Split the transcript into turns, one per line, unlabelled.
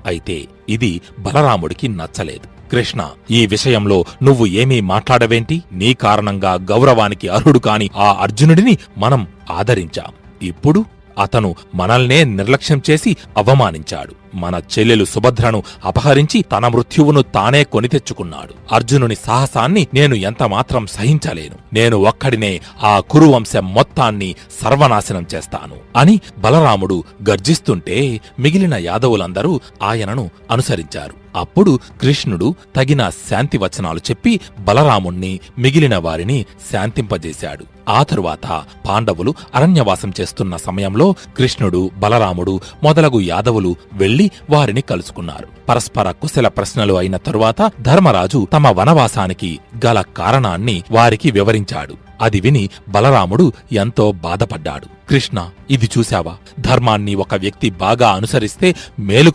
అయితే ఇది బలరాముడికి నచ్చలేదు. కృష్ణ, ఈ విషయంలో నువ్వు ఏమీ మాట్లాడవేంటి? నీ కారణంగా గౌరవానికి అర్హుడు కాని ఆ అర్జునుడిని మనం ఆదరించాం. ఇప్పుడు అతను మనల్నే నిర్లక్ష్యం చేసి అవమానించాడు. మన చెల్లెలు సుభద్రను అపహరించి తన మృత్యువును తానే కొని తెచ్చుకున్నాడు. అర్జునుని సాహసాన్ని నేను ఎంతమాత్రం సహించలేను. నేను ఒక్కడినే ఆ కురువంశం మొత్తాన్ని సర్వనాశనం చేస్తాను అని బలరాముడు గర్జిస్తుంటే మిగిలిన యాదవులందరూ ఆయనను అనుసరించారు. అప్పుడు కృష్ణుడు తగిన శాంతి వచనాలు చెప్పి బలరాముణ్ణి, మిగిలిన వారిని శాంతింపజేశాడు. ఆ తరువాత పాండవులు అరణ్యవాసం చేస్తున్న సమయంలో కృష్ణుడు, బలరాముడు మొదలగు యాదవులు వెళ్లి వారిని కలుసుకున్నారు. పరస్పర కుశల ప్రశ్నలు అయిన తరువాత ధర్మరాజు తమ వనవాసానికి గల కారణాన్ని వారికి వివరించాడు. అది విని బలరాముడు ఎంతో బాధపడ్డాడు. కృష్ణ, ఇది చూశావా? ధర్మాన్ని ఒక వ్యక్తి బాగా అనుసరిస్తే మేలు